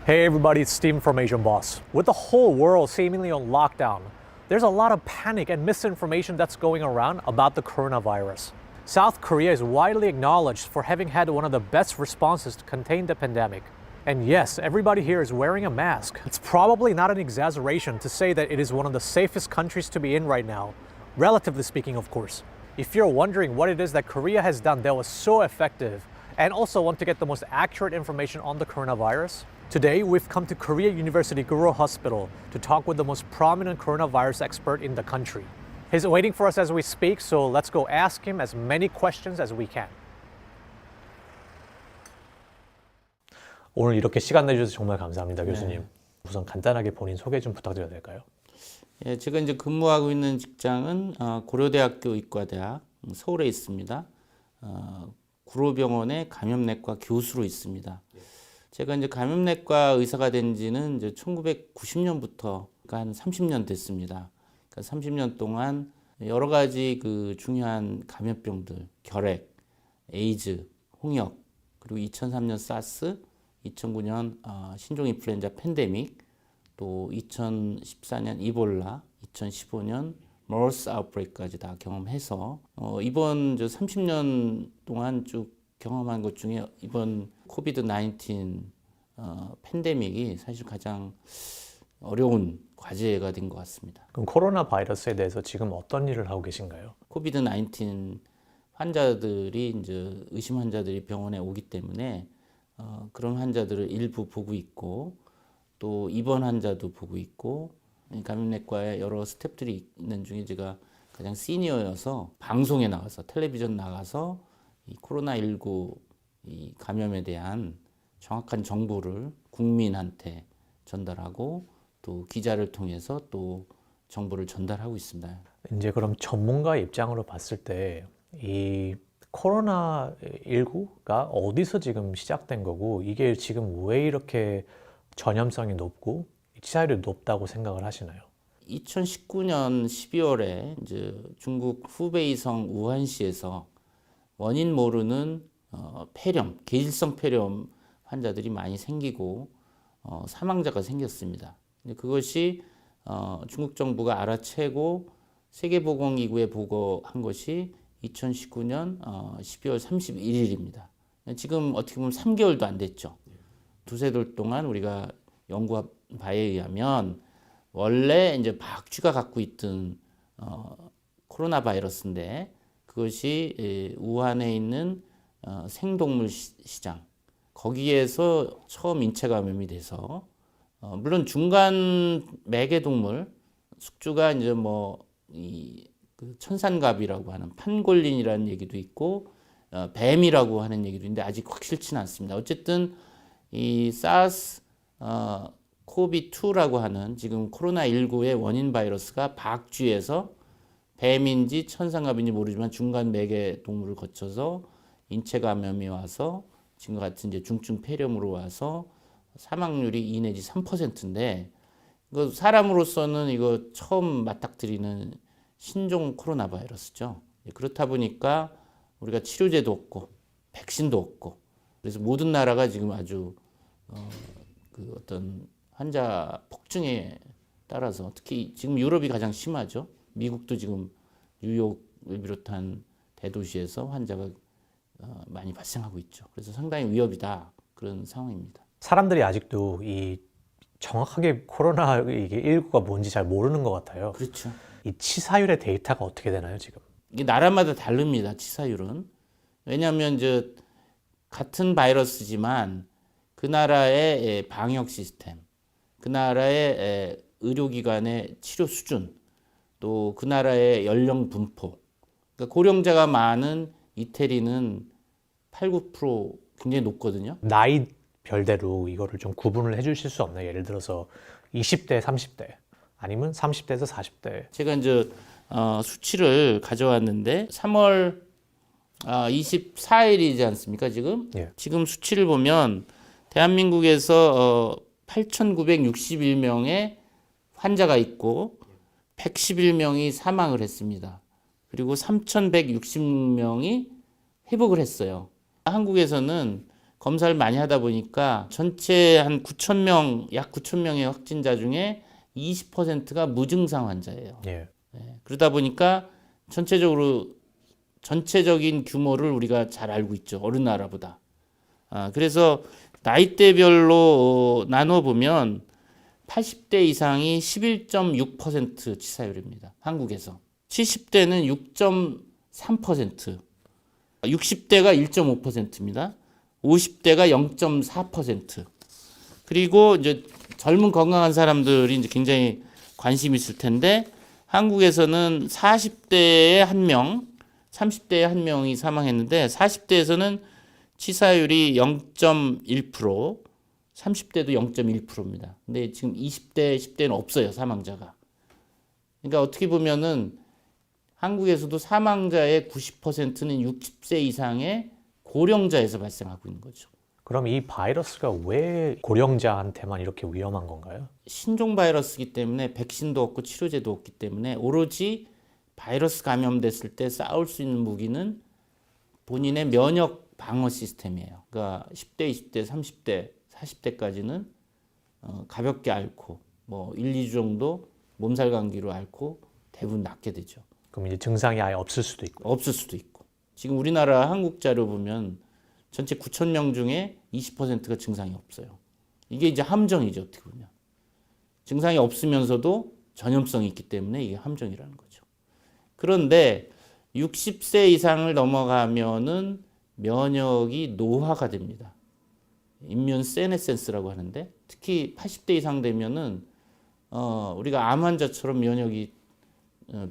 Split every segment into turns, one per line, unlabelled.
Hey everybody, it's Steven from Asian Boss. With the whole world seemingly on lockdown, there's a lot of panic and misinformation that's going around about the coronavirus. South Korea is widely acknowledged for having had one of the best responses to contain the pandemic. And yes, everybody here is wearing a mask. It's probably not an exaggeration to say that it is one of the safest countries to be in right now, relatively speaking, of course. If you're wondering what it is that Korea has done that was so effective, and also want to get the most accurate information on the coronavirus, today we've come to Korea University Guro Hospital to talk with the most prominent coronavirus expert in the country. He's waiting for us as we speak, so let's go ask him as many questions as we can. 오늘 이렇게 시간 내주셔서 정말 감사합니다, 교수님. 우선 간단하게 본인 소개 좀 부탁드려도 될까요?
예, 제가 이제 근무하고 있는 직장은 고려대학교 의과대학 서울에 있습니다. 구로병원의 감염내과 교수로 있습니다. 제가 이제 감염내과 의사가 된 지는 이제 1990년부터 한 30년 됐습니다. 그러니까 30년 동안 여러 가지 그 중요한 감염병들, 결핵, 에이즈, 홍역, 그리고 2003년 사스, 2009년 신종 인플루엔자 팬데믹, 또 2014년 이볼라, 2015년 머스 아웃브레이크까지 다 경험해서 이번 30년 동안 쭉 경험한 것 중에 이번 코비드 19 팬데믹이 사실 가장 어려운 과제가 된 것 같습니다.
그럼 코로나 바이러스에 대해서 지금 어떤 일을 하고 계신가요?
코비드 19 환자들이 이제 의심 환자들이 병원에 오기 때문에 그런 환자들을 일부 보고 있고 또 입원 환자도 보고 있고 감염내과에 여러 스태프들이 있는 중에 제가 가장 시니어여서 방송에 나가서 텔레비전 나가서 이 코로나19 이 감염에 대한 정확한 정보를 국민한테 전달하고 또 기자를 통해서 또 정보를 전달하고 있습니다.
이제 그럼 전문가 입장으로 봤을 때 이 코로나19가 어디서 지금 시작된 거고 이게 지금 왜 이렇게 전염성이 높고 치사율이 높다고 생각을 하시나요?
2019년 12월에 이제 중국 후베이성 우한시에서 원인 모르는 폐렴, 계질성 폐렴 환자들이 많이 생기고 사망자가 생겼습니다. 그것이 중국 정부가 알아채고 세계보건기구에 보고한 것이 2019년 12월 31일입니다. 지금 어떻게 보면 3개월도 안 됐죠. 두세 달 동안 우리가 연구한 바에 의하면 원래 이제 박쥐가 갖고 있던 코로나 바이러스인데 그것이 우한에 있는 생동물 시장 거기에서 처음 인체 감염이 돼서 물론 중간 매개동물 숙주가 이제 그 천산갑이라고 하는 판골린이라는 얘기도 있고 뱀이라고 하는 얘기도 있는데 아직 확실치는 않습니다. 어쨌든 이 사스 코비2라고 하는 지금 코로나19의 원인 바이러스가 박쥐에서 뱀인지 천상갑인지 모르지만 중간 매개 동물을 거쳐서 인체 감염이 와서 지금 같은 이제 중증 폐렴으로 와서 사망률이 2 내지 3%인데 이거 사람으로서는 이거 처음 맞닥뜨리는 신종 코로나 바이러스죠. 그렇다 보니까 우리가 치료제도 없고 백신도 없고 그래서 모든 나라가 지금 아주 그 어떤 환자 폭증에 따라서 특히 지금 유럽이 가장 심하죠. 미국도 지금 뉴욕을 비롯한 대도시에서 환자가 많이 발생하고 있죠. 그래서 상당히 위협이다 그런 상황입니다.
사람들이 아직도 이 정확하게 코로나 이게 19가 뭔지 잘 모르는 것 같아요.
그렇죠.
이 치사율의 데이터가 어떻게 되나요, 지금?
이게 나라마다 다릅니다. 치사율은. 왜냐하면 이제 같은 바이러스지만 그 나라의 방역 시스템, 그 나라의 의료기관의 치료 수준, 또 그 나라의 연령 분포. 그러니까 고령자가 많은 이태리는 8, 9% 굉장히 높거든요.
나이 별대로 이거를 좀 구분을 해주실 수 없나요? 예를 들어서 20대, 30대 아니면 30대에서 40대.
제가 이제 수치를 가져왔는데 3월 24일이지 않습니까 지금?
예.
지금 수치를 보면 대한민국에서 8,961명의 환자가 있고 111명이 사망을 했습니다. 그리고 3,160명이 회복을 했어요. 한국에서는 검사를 많이 하다 보니까 전체 한 9천 명, 약 9천 명의 확진자 중에 20%가 무증상 환자예요.
예.
그러다 보니까 전체적인 규모를 우리가 잘 알고 있죠. 어느 나라보다. 그래서 나이대별로 나눠보면 80대 이상이 11.6% 치사율입니다. 한국에서. 70대는 6.3%, 60대가 1.5%입니다. 50대가 0.4%. 그리고 이제 젊은 건강한 사람들이 이제 굉장히 관심이 있을 텐데 한국에서는 40대에 한 명, 30대에 한 명이 사망했는데 40대에서는 치사율이 0.1%, 30대도 0.1%입니다. 근데 지금 20대, 10대는 없어요, 사망자가. 그러니까 어떻게 보면은 한국에서도 사망자의 90%는 60세 이상의 고령자에서 발생하고 있는 거죠.
그럼 이 바이러스가 왜 고령자한테만 이렇게 위험한 건가요?
신종 바이러스이기 때문에 백신도 없고 치료제도 없기 때문에 오로지 바이러스 감염됐을 때 싸울 수 있는 무기는 본인의 면역 방어 시스템이에요. 그러니까 10대, 20대, 30대, 40대까지는 가볍게 앓고 뭐 1, 2주 정도 몸살 감기로 앓고 대부분 낫게 되죠.
그럼 이제 증상이 아예 없을 수도 있고.
없을 수도 있고. 지금 우리나라 한국 자료 보면 전체 9천 명 중에 20%가 증상이 없어요. 이게 이제 함정이죠, 어떻게 보면. 증상이 없으면서도 전염성이 있기 때문에 이게 함정이라는 거죠. 그런데 60세 이상을 넘어가면은 면역이 노화가 됩니다. 임뮨 세네센스라고 하는데 특히 80대 이상 되면은 우리가 암 환자처럼 면역이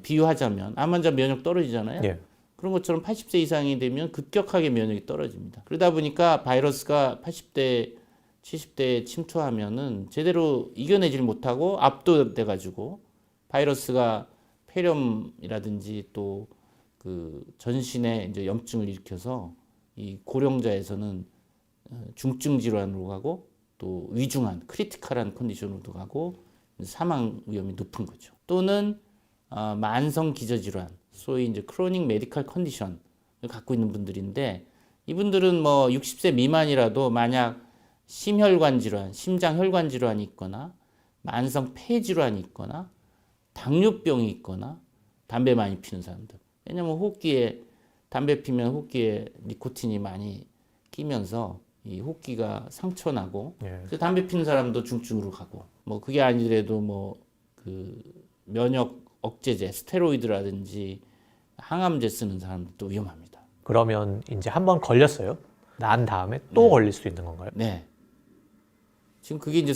비유하자면 암 환자 면역 떨어지잖아요.
예.
그런 것처럼 80세 이상이 되면 급격하게 면역이 떨어집니다. 그러다 보니까 바이러스가 80대, 70대에 침투하면은 제대로 이겨내질 못하고 압도돼 가지고 바이러스가 폐렴이라든지 또 그 전신에 이제 염증을 일으켜서 이 고령자에서는 중증 질환으로 가고 또 위중한 크리티컬한 컨디션으로도 가고 사망 위험이 높은 거죠. 또는 만성 기저질환, 소위 이제 크로닉 메디컬 컨디션을 갖고 있는 분들인데 이분들은 뭐 60세 미만이라도 만약 심혈관 질환, 심장 혈관 질환이 있거나 만성 폐 질환이 있거나 당뇨병이 있거나 담배 많이 피는 사람들. 왜냐면 호흡기에 담배 피면 호흡기에 니코틴이 많이 끼면서 이 호흡기가 상처 나고 그래서 담배 피는 사람도 중증으로 가고 뭐 그게 아니더라도 뭐 그 면역 억제제, 스테로이드라든지 항암제 쓰는 사람들도 위험합니다.
그러면 이제 한번 걸렸어요. 난 다음에 또 걸릴 수 있는 건가요?
네. 지금 그게 이제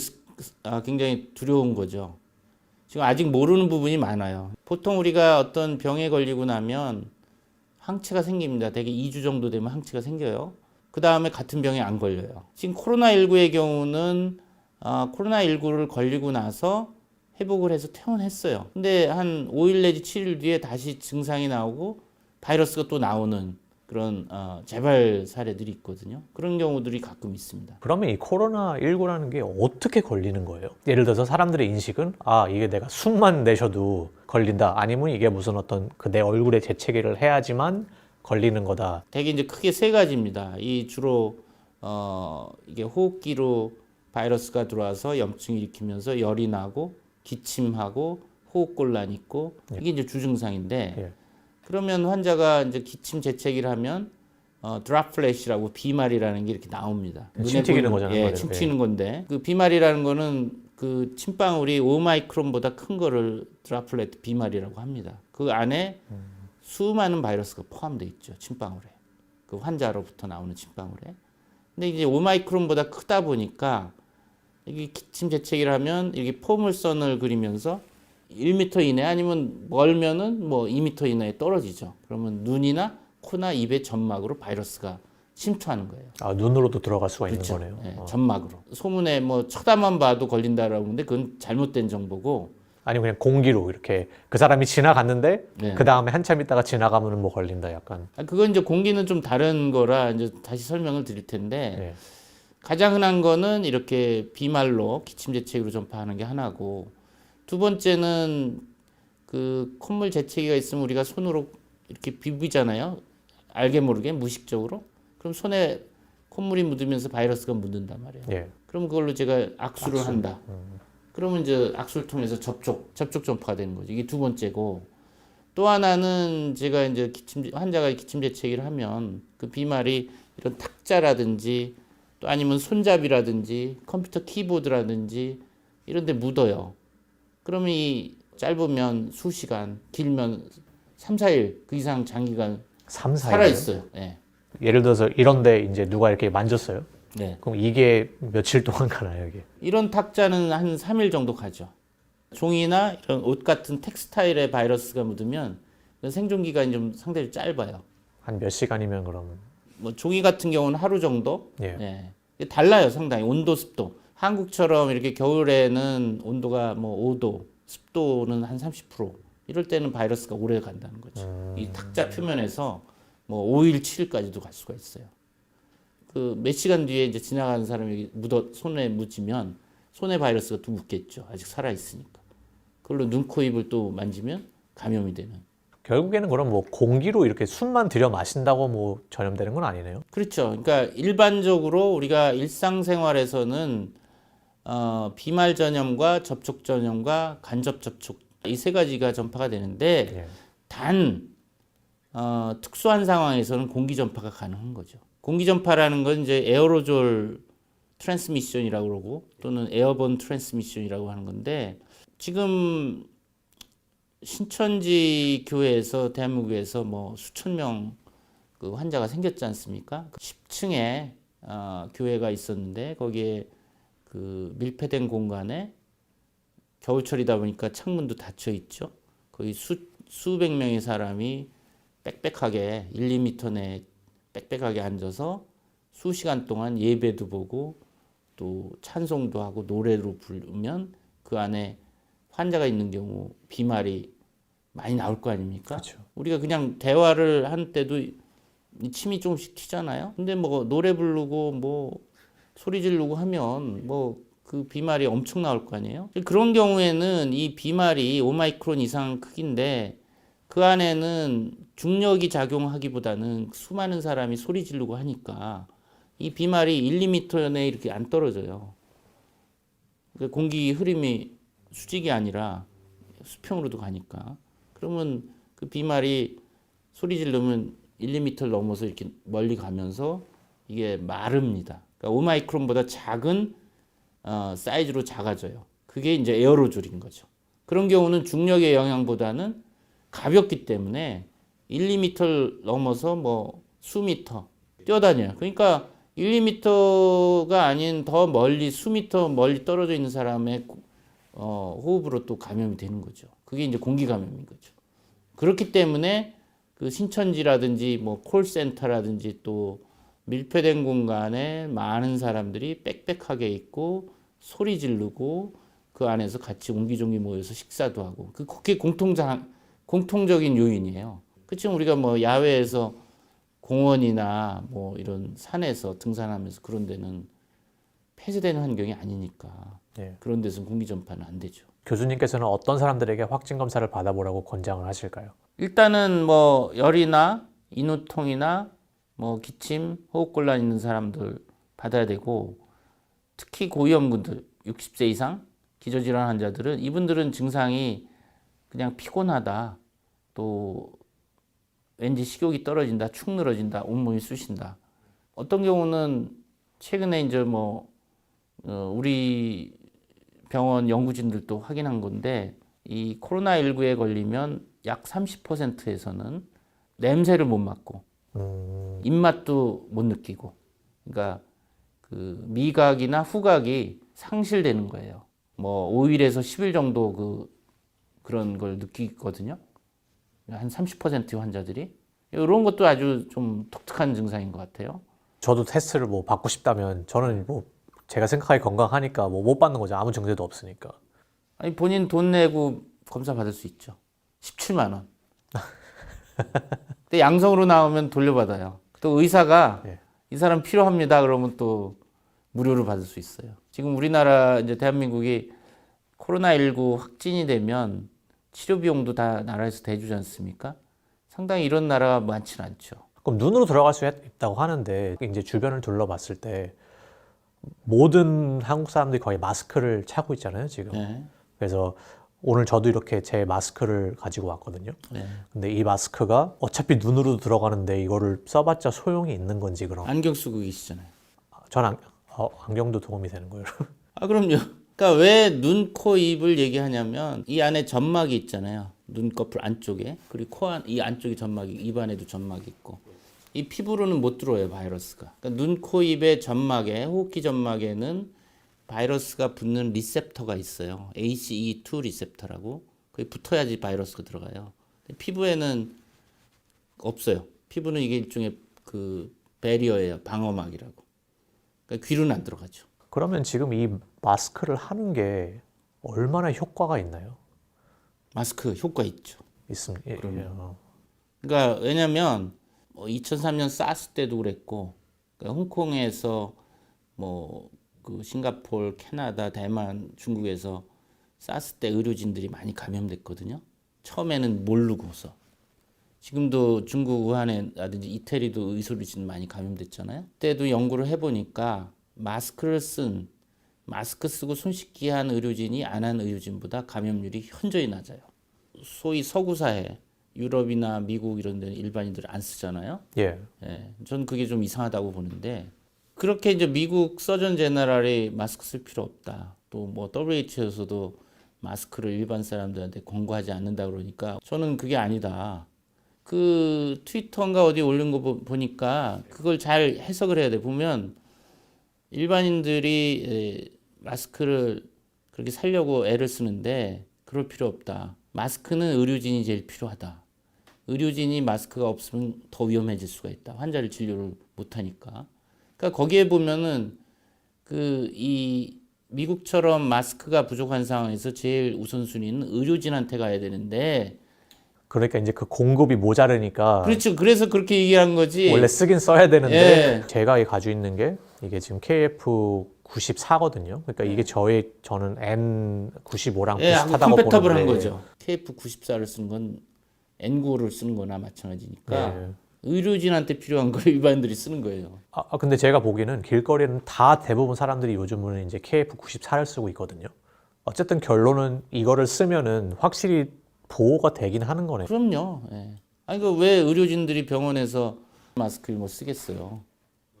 굉장히 두려운 거죠. 지금 아직 모르는 부분이 많아요. 보통 우리가 어떤 병에 걸리고 나면 항체가 생깁니다. 대개 2주 정도 되면 항체가 생겨요. 그 다음에 같은 병에 안 걸려요. 지금 코로나19의 경우는 코로나19를 걸리고 나서 회복을 해서 퇴원했어요. 근데 한 5일 내지 7일 뒤에 다시 증상이 나오고 바이러스가 또 나오는 그런 재발 사례들이 있거든요. 그런 경우들이 가끔 있습니다.
그러면 이 코로나19라는 게 어떻게 걸리는 거예요? 예를 들어서 사람들의 인식은 이게 내가 숨만 내쉬어도 걸린다. 아니면 이게 무슨 어떤 내 얼굴에 재채기를 해야지만 걸리는 거다.
되게 이제 크게 세 가지입니다. 이 주로 이게 호흡기로 바이러스가 들어와서 염증을 일으키면서 열이 나고 기침하고 호흡곤란 있고 이게 이제 주증상인데
예.
그러면 환자가 이제 기침 재채기를 하면 드랍플래시라고 비말이라는 게 이렇게 나옵니다.
침 튀기는 거잖아요.
예, 침 튀는 건데 그 비말이라는 거는 그 침방울이 5마이크론보다 큰 거를 드랍플렛 비말이라고 합니다. 그 안에 수많은 바이러스가 포함되어 있죠. 침방울에. 그 환자로부터 나오는 침방울에. 근데 이제 5마이크론보다 크다 보니까 이게 기침 재채기를 하면 이렇게 포물선을 그리면서 1m 이내 아니면 멀면은 뭐 2m 이내에 떨어지죠. 그러면 눈이나 코나 입의 점막으로 바이러스가 침투하는 거예요.
눈으로도 들어갈 수가
그렇죠.
있는 거네요.
네, 점막으로. 소문에 뭐 쳐다만 봐도 걸린다라고 하는데 그건 잘못된 정보고.
아니면 그냥 공기로 이렇게 그 사람이 지나갔는데
네.
그 다음에 한참 있다가 지나가면 뭐 걸린다 약간.
그건 이제 공기는 좀 다른 거라 이제 다시 설명을 드릴 텐데
네.
가장 흔한 거는 이렇게 비말로 기침 재채기로 전파하는 게 하나고 두 번째는 그 콧물 재채기가 있으면 우리가 손으로 이렇게 비비잖아요. 알게 모르게 무의식적으로. 그럼 손에 콧물이 묻으면서 바이러스가 묻는단 말이에요.
예.
그럼 그걸로 제가 악수를 한다. 그러면 이제 악수를 통해서 접촉 전파가 되는 거죠. 이게 두 번째고, 또 하나는 제가 이제 환자가 기침 재채기를 하면 그 비말이 이런 탁자라든지 또 아니면 손잡이라든지 컴퓨터 키보드라든지 이런 데 묻어요. 그러면 이 짧으면 수시간, 길면 3, 4일 그 이상 장기간
3, 4일.
살아 있어요. 네.
예를 들어서 이런데 이제 누가 이렇게 만졌어요.
네.
그럼 이게 며칠 동안 가나요, 이게?
이런 탁자는 한 3일 정도 가죠. 종이나 이런 옷 같은 텍스타일에 바이러스가 묻으면 생존 기간이 좀 상당히 짧아요.
한 몇 시간이면 그러면?
뭐 종이 같은 경우는 하루 정도.
예.
네. 이게 달라요, 상당히 온도, 습도. 한국처럼 이렇게 겨울에는 온도가 뭐 5도, 습도는 한 30%. 이럴 때는 바이러스가 오래 간다는 거죠. 이 탁자 표면에서 뭐 5일, 7일까지도 갈 수가 있어요. 그 몇 시간 뒤에 이제 지나가는 사람이 손에 묻히면 손에 바이러스가 또 묻겠죠. 아직 살아 있으니까. 그걸로 눈, 코, 입을 또 만지면 감염이 되는.
결국에는 그럼 뭐 공기로 이렇게 숨만 들여 마신다고 뭐 전염되는 건 아니네요.
그렇죠. 그러니까 일반적으로 우리가 일상생활에서는 비말 전염과 접촉 전염과 간접 접촉 이 세 가지가 전파가 되는데
예.
단 특수한 상황에서는 공기 전파가 가능한 거죠. 공기 전파라는 건 이제 에어로졸 트랜스미션이라고 그러고 또는 에어본 트랜스미션이라고 하는 건데 지금 신천지 교회에서 대한민국에서 뭐 수천 명 그 환자가 생겼지 않습니까? 10층에 교회가 있었는데 거기에 그 밀폐된 공간에 겨울철이다 보니까 창문도 닫혀 있죠. 거기 수백 명의 사람이 빽빽하게 1, 2m 내에 빽빽하게 앉아서 수시간 동안 예배도 보고 또 찬송도 하고 노래로 부르면 그 안에 환자가 있는 경우 비말이 많이 나올 거 아닙니까?
그렇죠.
우리가 그냥 대화를 할 때도 침이 조금씩 튀잖아요. 근데 뭐 노래 부르고 뭐 소리 지르고 하면 뭐 그 비말이 엄청 나올 거 아니에요? 그런 경우에는 이 비말이 5마이크론 이상 크기인데 그 안에는 중력이 작용하기보다는 수많은 사람이 소리 지르고 하니까 이 비말이 1, 2m 내에 이렇게 안 떨어져요. 그러니까 공기 흐름이 수직이 아니라 수평으로도 가니까. 그러면 그 비말이 소리 지르면 1, 2m를 넘어서 이렇게 멀리 가면서 이게 마릅니다. 그러니까 5마이크론보다 작은 사이즈로 작아져요. 그게 이제 에어로졸인 거죠. 그런 경우는 중력의 영향보다는 가볍기 때문에 1, 2m를 넘어서 뭐 수미터 뛰어다녀요. 그러니까 1, 2m가 아닌 더 멀리 수미터 멀리 떨어져 있는 사람의 호흡으로 또 감염이 되는 거죠. 그게 이제 공기 감염인 거죠. 그렇기 때문에 그 신천지라든지 뭐 콜센터라든지 또 밀폐된 공간에 많은 사람들이 빽빽하게 있고 소리 지르고 그 안에서 같이 옹기종기 모여서 식사도 하고 그게 공통적인 요인이에요. 그치만 우리가 뭐 야외에서 공원이나 뭐 이런 산에서 등산하면서 그런 데는 폐쇄된 환경이 아니니까
예.
그런 데서는 공기 전파는 안 되죠.
교수님께서는 어떤 사람들에게 확진 검사를 받아보라고 권장을 하실까요?
일단은 뭐 열이나 인후통이나 뭐 기침, 호흡곤란 있는 사람들 받아야 되고 특히 고위험군들 60세 이상 기저질환 환자들은 이분들은 증상이 그냥 피곤하다 또 왠지 식욕이 떨어진다 축 늘어진다 온몸이 쑤신다 어떤 경우는 최근에 이제 뭐 우리 병원 연구진들도 확인한 건데 이 코로나19에 걸리면 약 30%에서는 냄새를 못 맡고 입맛도 못 느끼고 그러니까 그 미각이나 후각이 상실되는 거예요. 뭐 5일에서 10일 정도 그런 걸 느끼거든요. 한 30% 환자들이 이런 것도 아주 좀 독특한 증상인 것 같아요.
저도 테스트를 뭐 받고 싶다면 저는 뭐 제가 생각하기 건강하니까 뭐 못 받는 거죠. 아무 증세도 없으니까.
아니 본인 돈 내고 검사 받을 수 있죠. 17만 원. 근데 양성으로 나오면 돌려받아요. 또 의사가
예.
이 사람 필요합니다. 그러면 또 무료로 받을 수 있어요. 지금 우리나라 이제 대한민국이 코로나19 확진이 되면 치료 비용도 다 나라에서 대주지 않습니까? 상당히 이런 나라가 많지는 않죠.
그럼 눈으로 들어갈 수 있다고 하는데 이제 주변을 둘러봤을 때 모든 한국 사람들이 거의 마스크를 차고 있잖아요, 지금.
네.
그래서 오늘 저도 이렇게 제 마스크를 가지고 왔거든요.
네.
근데 이 마스크가 어차피 눈으로 들어가는데 이거를 써봤자 소용이 있는 건지 그럼.
안경 쓰고 계시잖아요.
전 안경도 도움이 되는 거예요.
아, 그럼요. 그러니까 왜 눈, 코, 입을 얘기하냐면 이 안에 점막이 있잖아요. 눈꺼풀 안쪽에. 그리고 이 안쪽에 점막이, 입 안에도 점막이 있고. 이 피부로는 못 들어와요, 바이러스가. 그러니까 눈, 코, 입의 점막에, 호흡기 점막에는 바이러스가 붙는 리셉터가 있어요. ACE2 리셉터라고. 그게 붙어야지 바이러스가 들어가요. 피부에는 없어요. 피부는 이게 일종의 그 배리어예요. 방어막이라고. 그러니까 귀로는 안 들어가죠.
그러면 지금 이 마스크를 하는 게 얼마나 효과가 있나요?
마스크 효과 있죠.
있습니다. 예,
그럼요. 그러니까 왜냐면 2003년 사스 때도 그랬고, 그러니까 홍콩에서 뭐 그 싱가포르, 캐나다, 대만, 중국에서 사스 때 의료진들이 많이 감염됐거든요. 처음에는 모르고서. 지금도 중국 우한에라든지 이태리도 의료진 많이 감염됐잖아요. 그때도 연구를 해보니까 마스크 쓰고 손 씻기 한 의료진이 안 한 의료진보다 감염률이 현저히 낮아요. 소위 서구 사회, 유럽이나 미국 이런 데는 일반인들 안 쓰잖아요.
예.
예, 전 그게 좀 이상하다고 보는데 그렇게 이제 미국 서전 제너럴이 마스크 쓸 필요 없다. 또 뭐 WHO에서도 마스크를 일반 사람들한테 권고하지 않는다 그러니까 저는 그게 아니다. 그 트위터인가 어디 올린 거 보니까 그걸 잘 해석을 해야 돼. 보면 일반인들이 마스크를 그렇게 살려고 애를 쓰는데 그럴 필요 없다. 마스크는 의료진이 제일 필요하다. 의료진이 마스크가 없으면 더 위험해질 수가 있다. 환자를 진료를 못하니까. 그러니까 거기에 보면은 이 미국처럼 마스크가 부족한 상황에서 제일 우선순위는 의료진한테 가야 되는데
그러니까 이제 그 공급이 모자르니까
그렇죠. 그래서 그렇게 얘기한 거지.
원래 쓰긴 써야 되는데
예.
제가 가지고 있는 게 이게 지금 KF94거든요. 그러니까 이게 저는 N95랑
예,
비슷하다고
컴패터블한
보는데
거죠. KF94를 쓰는 건 N95를 쓰는 거나 마찬가지니까
예.
의료진한테 필요한 걸 일반인들이 쓰는 거예요.
근데 제가 보기에는 길거리는 다 대부분 사람들이 요즘은 이제 KF94를 쓰고 있거든요. 어쨌든 결론은 이거를 쓰면은 확실히 보호가 되긴 하는 거네요.
그럼요. 예. 아니 왜 의료진들이 병원에서 마스크를 뭐 쓰겠어요.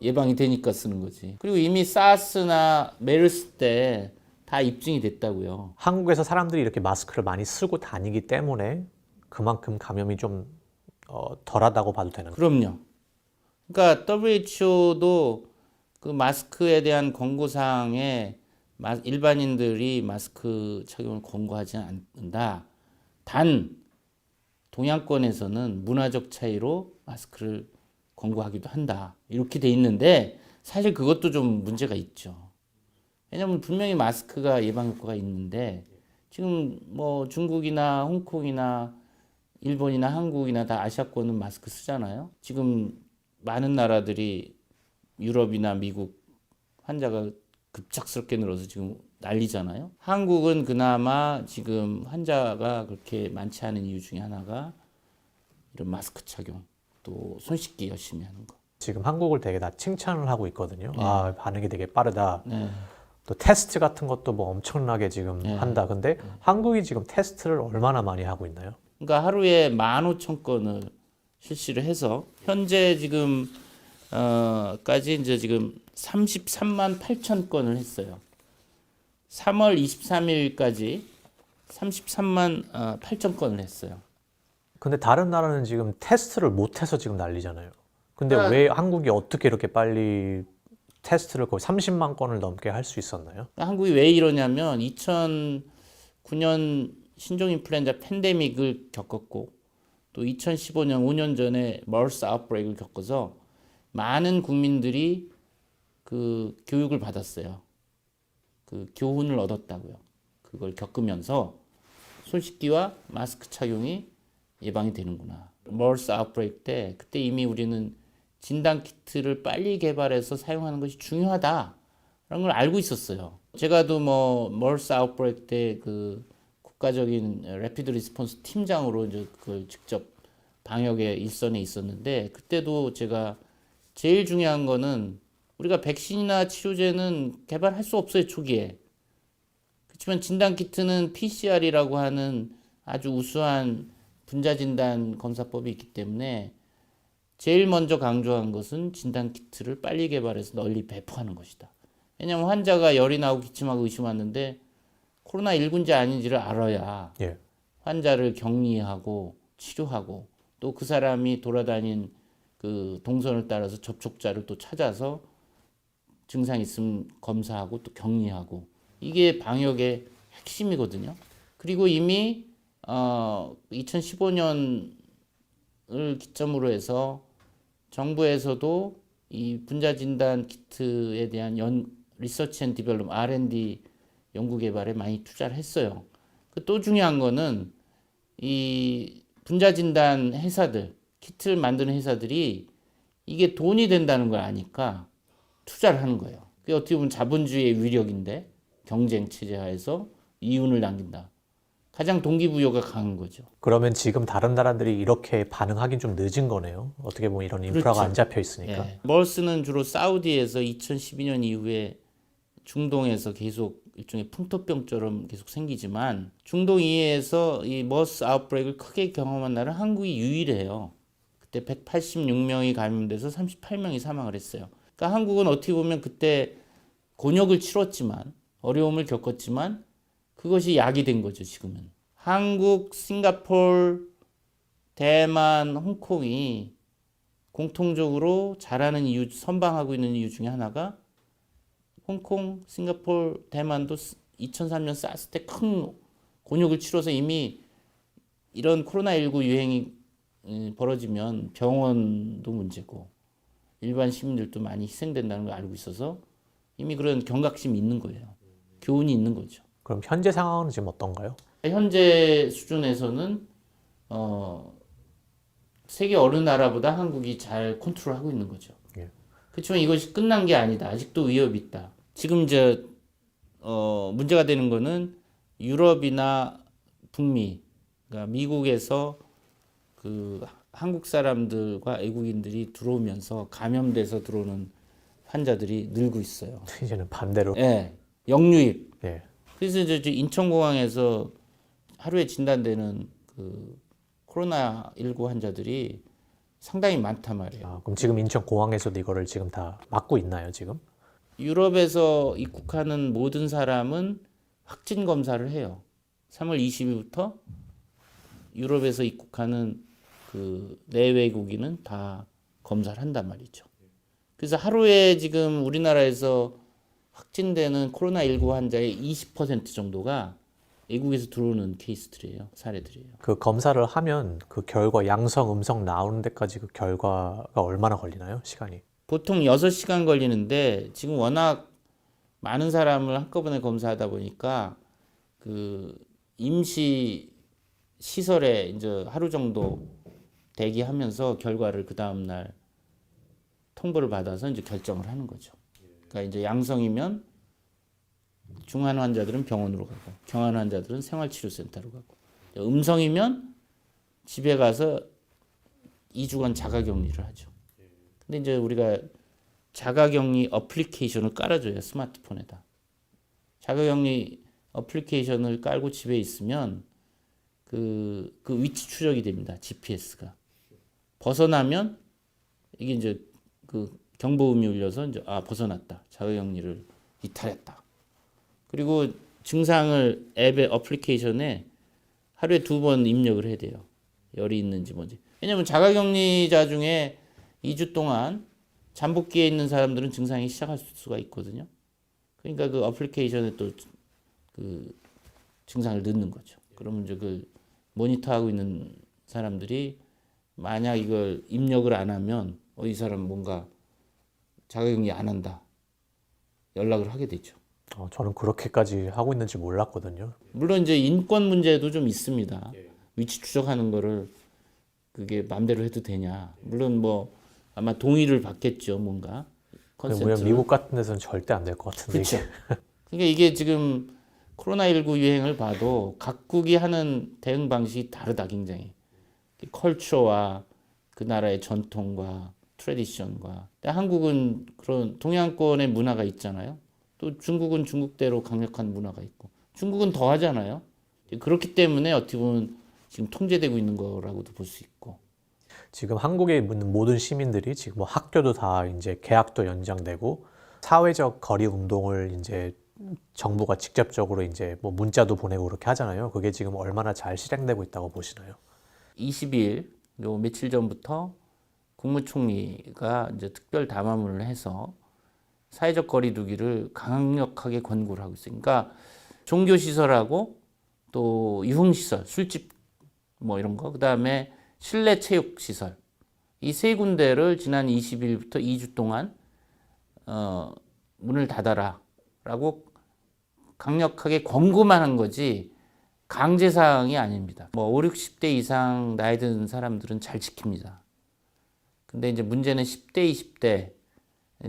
예방이 되니까 쓰는 거지. 그리고 이미 사스나 메르스 때 다 입증이 됐다고요.
한국에서 사람들이 이렇게 마스크를 많이 쓰고 다니기 때문에 그만큼 감염이 좀 덜하다고 봐도 되는 거예요.
그럼요. 그러니까 WHO도 그 마스크에 대한 권고사항에 일반인들이 마스크 착용을 권고하지 않는다. 단 동양권에서는 문화적 차이로 마스크를 권고하기도 한다. 이렇게 돼 있는데 사실 그것도 좀 문제가 있죠. 왜냐하면 분명히 마스크가 예방 효과가 있는데 지금 뭐 중국이나 홍콩이나 일본이나 한국이나 다 아시아권은 마스크 쓰잖아요. 지금 많은 나라들이 유럽이나 미국 환자가 급작스럽게 늘어서 지금 난리잖아요. 한국은 그나마 지금 환자가 그렇게 많지 않은 이유 중에 하나가 이런 마스크 착용, 또 손 씻기 열심히 하는 거.
지금 한국을 되게 다 칭찬을 하고 있거든요.
네.
반응이 되게 빠르다.
네.
또 테스트 같은 것도 뭐 엄청나게 지금 한다. 근데 한국이 지금 테스트를 얼마나 많이 하고 있나요?
그러니까 하루에 15,000건을 실시를 해서 현재 지금 까지 이제 지금 33만 8천 건을 했어요. 3월 23일까지 33만 8천 건을 했어요.
근데 다른 나라는 지금 테스트를 못해서 지금 난리잖아요. 근데 왜 한국이 어떻게 이렇게 빨리 테스트를 거의 30만 건을 넘게 할 수 있었나요?
한국이 왜 이러냐면 2009년 신종 인플루엔자 팬데믹을 겪었고 또 2015년 5년 전에 머스 아웃브레이크를 겪어서 많은 국민들이 그 교육을 받았어요. 그 교훈을 얻었다고요. 그걸 겪으면서 손 씻기와 마스크 착용이 예방이 되는구나. 머스 아웃브레이크 때 그때 이미 우리는 진단 키트를 빨리 개발해서 사용하는 것이 중요하다라는 걸 알고 있었어요. 제가도 뭐 머스 아웃브레이크 때 그 국가적인 래피드 리스폰스 팀장으로 이제 그걸 직접 방역의 일선에 있었는데 그때도 제가 제일 중요한 거는 우리가 백신이나 치료제는 개발할 수 없어요, 초기에. 그렇지만 진단키트는 PCR이라고 하는 아주 우수한 분자진단 검사법이 있기 때문에 제일 먼저 강조한 것은 진단키트를 빨리 개발해서 널리 배포하는 것이다. 왜냐하면 환자가 열이 나고 기침하고 의심 왔는데 코로나19인지 아닌지를 알아야
예.
환자를 격리하고 치료하고 또 그 사람이 돌아다닌 그 동선을 따라서 접촉자를 또 찾아서 증상 있으면 검사하고 또 격리하고 이게 방역의 핵심이거든요. 그리고 이미 2015년을 기점으로 해서 정부에서도 이 분자진단 키트에 대한 리서치 앤 디벨롭 R&D 연구 개발에 많이 투자를 했어요. 또 중요한 거는 이 분자진단 회사들, 키트를 만드는 회사들이 이게 돈이 된다는 걸 아니까 투자를 하는 거예요. 그게 어떻게 보면 자본주의의 위력인데 경쟁 체제 하에서 이윤을 남긴다. 가장 동기부여가 강한 거죠.
그러면 지금 다른 나라들이 이렇게 반응하긴 좀 늦은 거네요. 어떻게 보면 이런 인프라가
그렇죠.
안 잡혀 있으니까.
예. 머스는 주로 사우디에서 2012년 이후에 중동에서 계속 일종의 풍토병처럼 계속 생기지만 중동 이해에서 이 머스 아웃브레이크를 크게 경험한 나라는 한국이 유일해요. 그때 186명이 감염돼서 38명이 사망을 했어요. 그러니까 한국은 어떻게 보면 그때 곤욕을 치렀지만 어려움을 겪었지만 그것이 약이 된 거죠, 지금은. 한국, 싱가포르, 대만, 홍콩이 공통적으로 잘하는 이유, 선방하고 있는 이유 중에 하나가 홍콩, 싱가포르, 대만도 2003년 사스 때 큰 곤욕을 치러서 이미 이런 코로나19 유행이 벌어지면 병원도 문제고 일반 시민들도 많이 희생된다는 걸 알고 있어서 이미 그런 경각심이 있는 거예요. 교훈이 있는 거죠.
그럼 현재 상황은 지금 어떤가요?
현재 수준에서는 세계 어느 나라보다 한국이 잘 컨트롤하고 있는 거죠.
예.
그렇지만 이것이 끝난 게 아니다. 아직도 위협이 있다. 지금 이제 문제가 되는 거는 유럽이나 북미, 그러니까 미국에서 그 한국 사람들과 외국인들이 들어오면서 감염돼서 들어오는 환자들이 늘고 있어요.
이제는 반대로.
예, 역류입.
예.
그래서 이제 인천공항에서 하루에 진단되는 그 코로나19 환자들이 상당히 많단 말이에요.
아, 그럼 지금 인천 공항에서도 이거를 지금 다 막고 있나요, 지금?
유럽에서 입국하는 모든 사람은 확진 검사를 해요. 3월 20일부터 유럽에서 입국하는 그 내외국인은 다 검사를 한단 말이죠. 그래서 하루에 지금 우리나라에서 확진되는 코로나19 환자의 20% 정도가 외국에서 들어오는 케이스들이에요. 사례들이에요.
그 검사를 하면 그 결과 양성, 음성 나오는 데까지 그 결과가 얼마나 걸리나요? 시간이?
보통 6시간 걸리는데 지금 워낙 많은 사람을 한꺼번에 검사하다 보니까 그 임시 시설에 이제 하루 정도 대기하면서 결과를 그 다음 날 통보를 받아서 이제 결정을 하는 거죠. 그러니까 이제 양성이면 중환 환자들은 병원으로 가고 경환 환자들은 생활치료센터로 가고 음성이면 집에 가서 2주간 자가격리를 하죠. 근데 이제 우리가 자가격리 어플리케이션을 깔아줘요. 스마트폰에다. 자가격리 어플리케이션을 깔고 집에 있으면 그 위치 추적이 됩니다. GPS가. 벗어나면 이게 이제 그 경보음이 울려서 이제 벗어났다. 자가격리를 이탈했다. 그리고 증상을 앱의 어플리케이션에 하루에 2번 입력을 해야 돼요. 열이 있는지 뭔지. 왜냐하면 자가격리자 중에 2주 동안 잠복기에 있는 사람들은 증상이 시작할 수가 있거든요. 그러니까 그 어플리케이션에 또 그 증상을 넣는 거죠. 그러면 이제 그 모니터하고 있는 사람들이 만약 이걸 입력을 안 하면 이 사람 뭔가 자가격리 안 한다. 연락을 하게 되죠.
저는 그렇게까지 하고 있는지 몰랐거든요.
물론 이제 인권 문제도 좀 있습니다. 위치 추적하는 거를 그게 마음대로 해도 되냐. 물론 뭐 아마 동의를 받겠죠, 뭔가.
왜냐면 미국 같은 데서는 절대 안 될 것 같은데.
그렇죠. 그러니까 이게 지금 코로나19 유행을 봐도 각국이 하는 대응 방식이 다르다, 굉장히. 컬처와 그 나라의 전통과 트레디션과 한국은 그런 동양권의 문화가 있잖아요. 또 중국은 중국대로 강력한 문화가 있고 중국은 더 하잖아요. 그렇기 때문에 어떻게 보면 지금 통제되고 있는 거라고도 볼 수 있고.
지금 한국에 있는 모든 시민들이 지금 뭐 학교도 다 이제 개학도 연장되고 사회적 거리 운동을 이제 정부가 직접적으로 이제 뭐 문자도 보내고 그렇게 하잖아요. 그게 지금 얼마나 잘 실행되고 있다고 보시나요?
20일, 요 며칠 전부터 국무총리가 이제 특별 담화문을 해서 사회적 거리두기를 강력하게 권고를 하고 있어요. 그러니까 종교시설하고 또 유흥시설, 술집 뭐 이런 거, 그 다음에 실내 체육시설 이 세 군데를 지난 20일부터 2주 동안 문을 닫아라라고 강력하게 권고만 한 거지 강제사항이 아닙니다. 뭐 5, 60대 이상 나이 든 사람들은 잘 지킵니다. 근데 이제 문제는 10대, 20대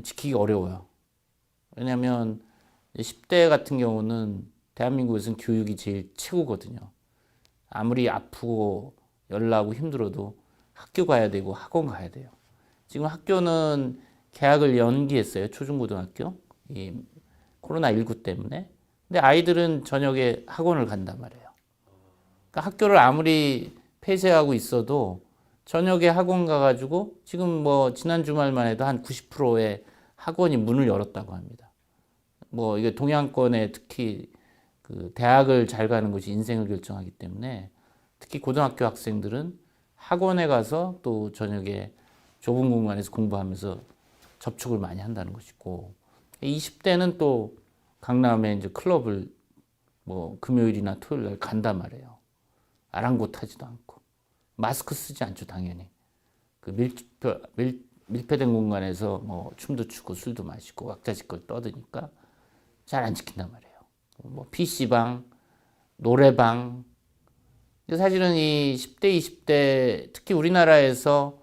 지키기 어려워요. 왜냐하면 10대 같은 경우는 대한민국에서는 교육이 제일 최고거든요. 아무리 아프고 열나고 힘들어도 학교 가야 되고 학원 가야 돼요. 지금 학교는 개학을 연기했어요. 초중고등학교. 이 코로나19 때문에. 근데 아이들은 저녁에 학원을 간단 말이에요. 그러니까 학교를 아무리 폐쇄하고 있어도 저녁에 학원 가가지고 지금 뭐 지난 주말만 해도 한 90%의 학원이 문을 열었다고 합니다. 뭐 이게 동양권에 특히 그 대학을 잘 가는 것이 인생을 결정하기 때문에 특히 고등학교 학생들은 학원에 가서 또 저녁에 좁은 공간에서 공부하면서 접촉을 많이 한다는 것이고 20대는 또 강남에 이제 클럽을 뭐 금요일이나 토요일 날 간단 말이에요. 아랑곳하지도 않고 마스크 쓰지 않죠 당연히. 그 밀폐된 공간에서 뭐 춤도 추고 술도 마시고 왁자지껄 떠드니까 잘 안 지킨단 말이에요. 뭐 PC방, 노래방. 사실은 이 10대, 20대 특히 우리나라에서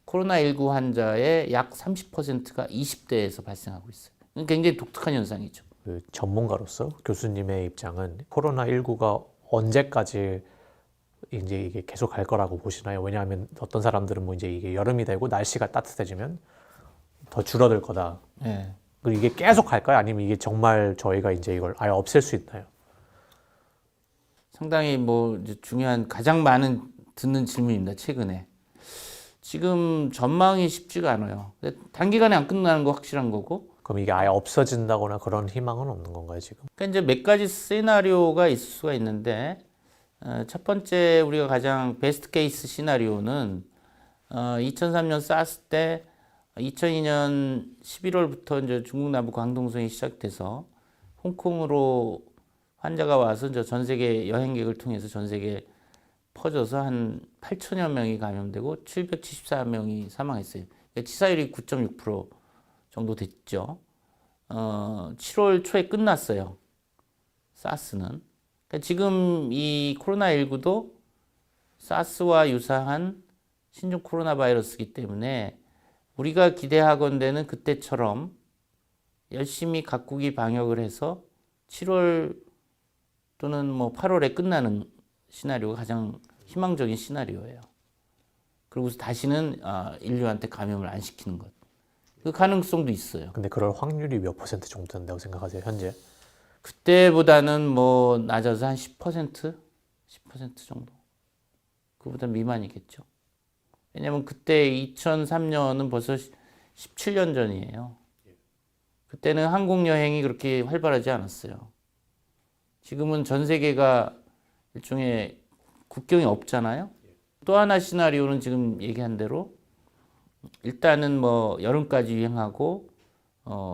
코로나19 환자의 약 30%가 20대에서 발생하고 있어요. 굉장히 독특한 현상이죠.
그 전문가로서 교수님의 입장은 코로나19가 언제까지 이제 이게 계속 갈 거라고 보시나요? 왜냐하면 어떤 사람들은 뭐 이제 이게 여름이 되고 날씨가 따뜻해지면 더 줄어들 거다.
네.
그리고 이게 계속 갈까요? 아니면 이게 정말 저희가 이제 이걸 아예 없앨 수 있나요?
상당히 뭐 이제 중요한 가장 많은 듣는 질문입니다. 최근에. 지금 전망이 쉽지가 않아요. 단기간에 안 끝나는 거 확실한 거고.
그럼 이게 아예 없어진다거나 그런 희망은 없는 건가요, 지금?
그러니까 이제 몇 가지 시나리오가 있을 수가 있는데 첫 번째 우리가 가장 베스트 케이스 시나리오는 2003년 사스 때 2002년 11월부터 이제 중국 남부 광동성이 시작돼서 홍콩으로 환자가 와서 이제 전 세계 여행객을 통해서 전 세계 퍼져서 한 8천여 명이 감염되고 774명이 사망했어요. 치사율이 9.6% 정도 됐죠. 7월 초에 끝났어요. 사스는. 그러니까 지금 이 코로나19도 사스와 유사한 신종 코로나 바이러스이기 때문에 우리가 기대하건대는 그때처럼 열심히 각국이 방역을 해서 7월 또는 뭐 8월에 끝나는 시나리오가 가장 희망적인 시나리오예요. 그리고 다시는 인류한테 감염을 안 시키는 것. 그 가능성도 있어요.
근데 그럴 확률이 몇 퍼센트 정도 된다고 생각하세요, 현재?
그때보다는 뭐 낮아서 한 10%? 10% 정도. 그보다 미만이겠죠. 왜냐면 그때 2003년은 벌써 17년 전이에요. 그때는 항공 여행이 그렇게 활발하지 않았어요. 지금은 전 세계가 일종의 국경이 없잖아요. 또 하나 시나리오는 지금 얘기한 대로 일단은 뭐 여름까지 유행하고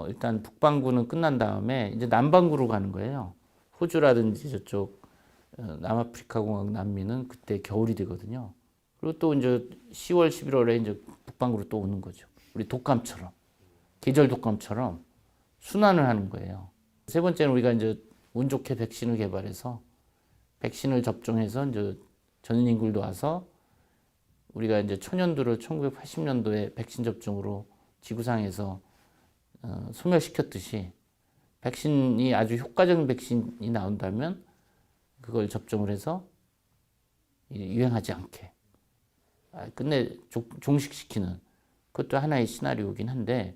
일단 북반구는 끝난 다음에 이제 남반구로 가는 거예요. 호주라든지 저쪽 남아프리카 공화국 남미는 그때 겨울이 되거든요. 그리고 또 이제 10월, 11월에 이제 북반구로 또 오는 거죠. 우리 독감처럼 계절 독감처럼 순환을 하는 거예요. 세 번째는 우리가 이제 운 좋게 백신을 개발해서 백신을 접종해서 이제 전 인구도 와서 우리가 이제 천연두를 1980년도에 백신 접종으로 지구상에서 소멸시켰듯이 백신이 아주 효과적인 백신이 나온다면 그걸 접종을 해서 유행하지 않게 끝내 종식시키는 그것도 하나의 시나리오이긴 한데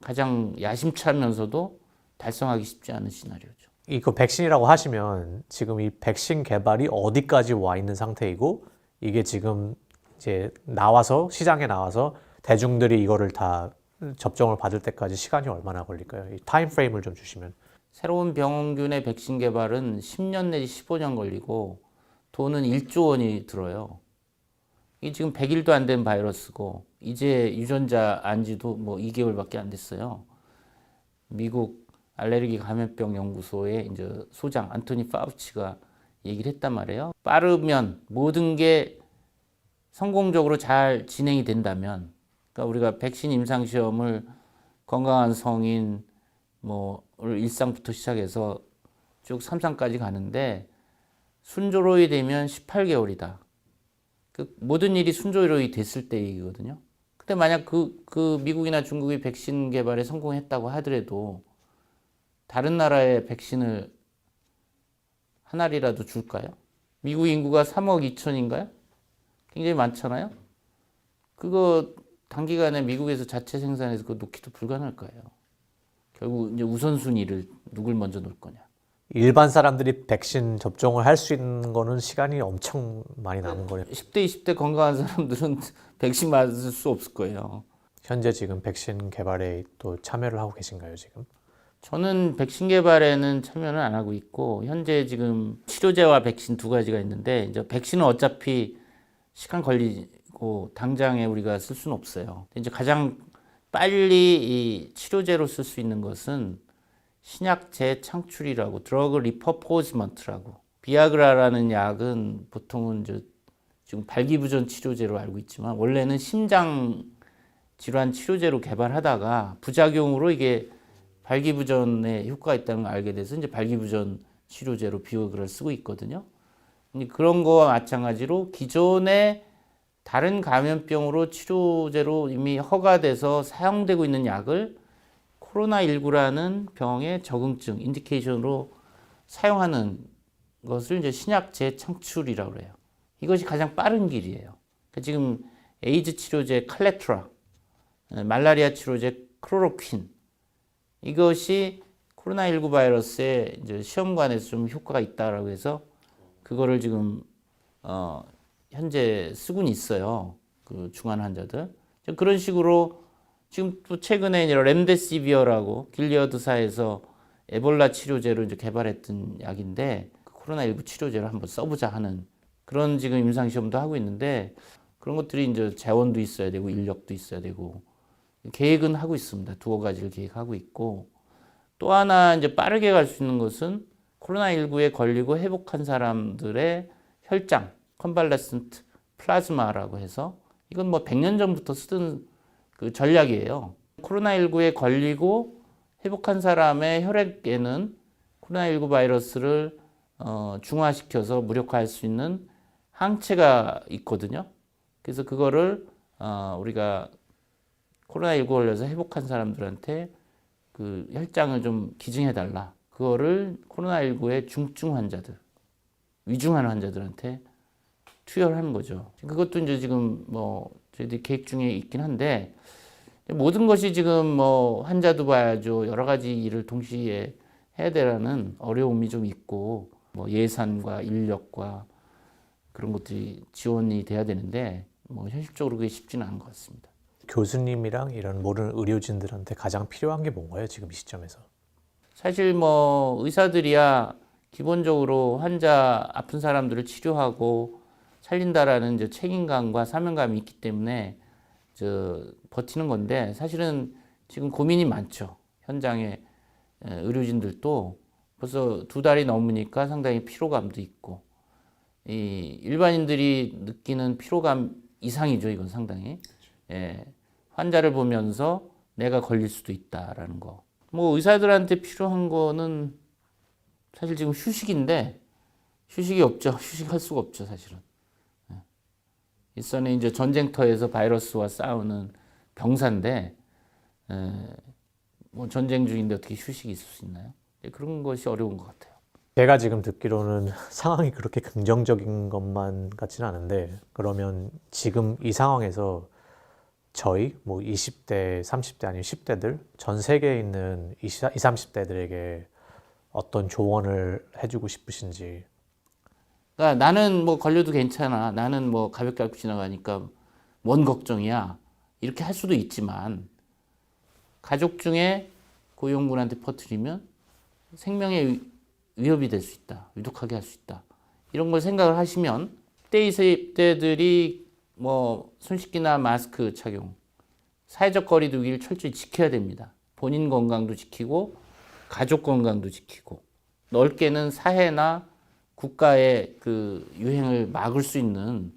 가장 야심차면서도 달성하기 쉽지 않은 시나리오죠.
이거 백신이라고 하시면 지금 이 백신 개발이 어디까지 와 있는 상태이고 이게 지금 이제 나와서 시장에 나와서 대중들이 이거를 다 접종을 받을 때까지 시간이 얼마나 걸릴까요? 이 타임 프레임을 좀 주시면.
새로운 병균의 백신 개발은 10년 내지 15년 걸리고 돈은 1조 원이 들어요. 이게 지금 100일도 안 된 바이러스고 이제 유전자 안지도 뭐 2개월밖에 안 됐어요. 미국 알레르기 감염병 연구소의 이제 소장 안토니 파우치가 얘기를 했단 말이에요. 빠르면 모든 게 성공적으로 잘 진행이 된다면, 그러니까 우리가 백신 임상 시험을 건강한 성인 뭐를 일상부터 시작해서 쭉 3상까지 가는데 순조로이 되면 18개월이다. 그 모든 일이 순조로이 됐을 때 얘기거든요. 근데 만약 그 미국이나 중국이 백신 개발에 성공했다고 하더라도 다른 나라에 백신을 한 알이라도 줄까요? 미국 인구가 3억 2천인가요? 굉장히 많잖아요. 그거 단기간에 미국에서 자체 생산해서 그거 놓기도 불가능할 거예요. 결국 이제 우선순위를 누굴 먼저 놓을 거냐.
일반 사람들이 백신 접종을 할 수 있는 거는 시간이 엄청 많이 남은 거예요.
10대, 20대 건강한 사람들은 백신 맞을 수 없을 거예요.
현재 지금 백신 개발에 또 참여를 하고 계신가요, 지금?
저는 백신 개발에는 참여는 안 하고 있고 현재 지금 치료제와 백신 두 가지가 있는데 이제 백신은 어차피 시간 걸리고 당장에 우리가 쓸 수는 없어요. 이제 가장 빨리 이 치료제로 쓸 수 있는 것은 신약 재창출이라고 드러그 리퍼포즈먼트라고 비아그라라는 약은 보통은 이제 지금 발기부전 치료제로 알고 있지만 원래는 심장 질환 치료제로 개발하다가 부작용으로 이게 발기부전에 효과가 있다는 걸 알게 돼서 이제 발기부전 치료제로 비아그라를 쓰고 있거든요. 그런 거와 마찬가지로 기존에 다른 감염병으로 치료제로 이미 허가돼서 사용되고 있는 약을 코로나19라는 병의 적응증, 인디케이션으로 사용하는 것을 이제 신약 재창출이라고 그래요. 이것이 가장 빠른 길이에요. 그러니까 지금 에이즈 치료제 칼레트라, 말라리아 치료제 클로로퀸, 이것이 코로나19 바이러스에 이제 시험관에서 좀 효과가 있다라고 해서 그거를 지금 현재 쓰고는 있어요. 그 중환 환자들. 그런 식으로 지금 또 최근에 이제 렘데시비어라고 길리어드사에서 에볼라 치료제로 이제 개발했던 약인데 코로나19 치료제를 한번 써보자 하는 그런 지금 임상 시험도 하고 있는데 그런 것들이 이제 재원도 있어야 되고 인력도 있어야 되고 계획은 하고 있습니다. 두어 가지를 계획하고 있고 또 하나 이제 빠르게 갈 수 있는 것은 코로나19에 걸리고 회복한 사람들의 혈장, 컨발레센트 플라즈마라고 해서 이건 뭐 100년 전부터 쓰던 그 전략이에요. 코로나19에 걸리고 회복한 사람의 혈액에는 코로나19 바이러스를 중화시켜서 무력화할 수 있는 항체가 있거든요. 그래서 그거를 우리가 코로나19 걸려서 회복한 사람들한테 그 혈장을 좀 기증해달라. 그거를 코로나19의 중증 환자들, 위중한 환자들한테 투여하는 거죠. 그것도 이제 지금 뭐 저희들이 계획 중에 있긴 한데 모든 것이 지금 뭐 환자도 봐야죠. 여러 가지 일을 동시에 해야 되라는 어려움이 좀 있고 뭐 예산과 인력과 그런 것들이 지원이 돼야 되는데 뭐 현실적으로 그게 쉽지는 않은 것 같습니다.
교수님이랑 이런 모든 의료진들한테 가장 필요한 게 뭔가요, 지금 이 시점에서?
사실 뭐 의사들이야 기본적으로 환자 아픈 사람들을 치료하고 살린다라는 이제 책임감과 사명감이 있기 때문에 버티는 건데 사실은 지금 고민이 많죠. 현장에 의료진들도 벌써 2달이 넘으니까 상당히 피로감도 있고 이 일반인들이 느끼는 피로감 이상이죠. 이건 상당히 예, 환자를 보면서 내가 걸릴 수도 있다라는 거. 뭐 의사들한테 필요한 거는 사실 지금 휴식인데 휴식이 없죠. 휴식할 수가 없죠, 사실은. 일선에 이제 전쟁터에서 바이러스와 싸우는 병사인데 뭐 전쟁 중인데 어떻게 휴식이 있을 수 있나요? 그런 것이 어려운 것 같아요.
제가 지금 듣기로는 상황이 그렇게 긍정적인 것만 같지는 않은데, 그러면 지금 이 상황에서 저희 뭐 20대, 30대 아니면 10대들 전 세계에 있는 20, 30대들에게 어떤 조언을 해주고 싶으신지.
그러니까 나는 뭐 걸려도 괜찮아. 나는 뭐 가볍게 앓고 지나가니까 뭔 걱정이야. 이렇게 할 수도 있지만 가족 중에 고위험군한테 퍼뜨리면 생명의 위협이 될 수 있다. 위독하게 할 수 있다. 이런 걸 생각을 하시면 20대들이 뭐 손씻기나 마스크 착용, 사회적 거리 두기를 철저히 지켜야 됩니다. 본인 건강도 지키고 가족 건강도 지키고 넓게는 사회나 국가의 그 유행을 막을 수 있는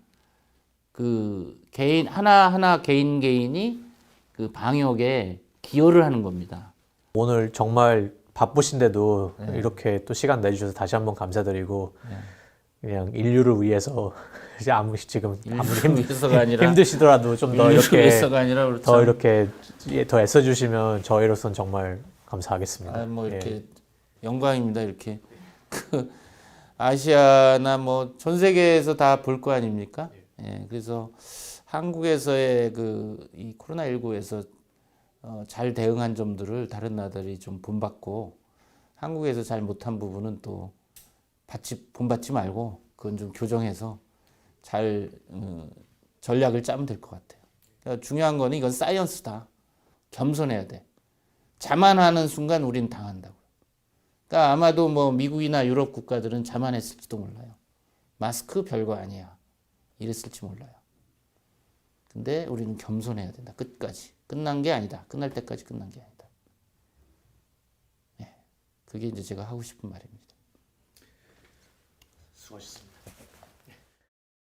그 개인 하나하나 개인이 그 방역에 기여를 하는 겁니다.
오늘 정말 바쁘신데도 이렇게 또 시간 내주셔서 다시 한번 감사드리고, 그냥 인류를 위해서 이제 지금 아무리
위해서가 아니라
힘드시더라도 좀 더
인류를
이렇게
위해서가 아니라 그렇죠.
더 이렇게 더 애써주시면 저희로서는 정말 감사하겠습니다.
뭐 이렇게
예.
영광입니다. 이렇게 그 아시아나 뭐 전 세계에서 다 볼 거 아닙니까? 예, 그래서 한국에서의 그 이 코로나19에서 잘 대응한 점들을 다른 나라들이 좀 본받고 한국에서 잘 못한 부분은 또 본받지 말고 그건 좀 교정해서 잘 전략을 짜면 될 것 같아요. 그러니까 중요한 거는 이건 사이언스다. 겸손해야 돼. 자만하는 순간 우린 당한다고. 그러니까 아마도 뭐 미국이나 유럽 국가들은 자만했을지도 몰라요. 마스크 별거 아니야. 이랬을지 몰라요. 근데 우리는 겸손해야 된다. 끝까지. 끝난 게 아니다. 끝날 때까지 끝난 게 아니다. 네. 그게 이제 제가 하고 싶은 말입니다.
수고하셨습니다.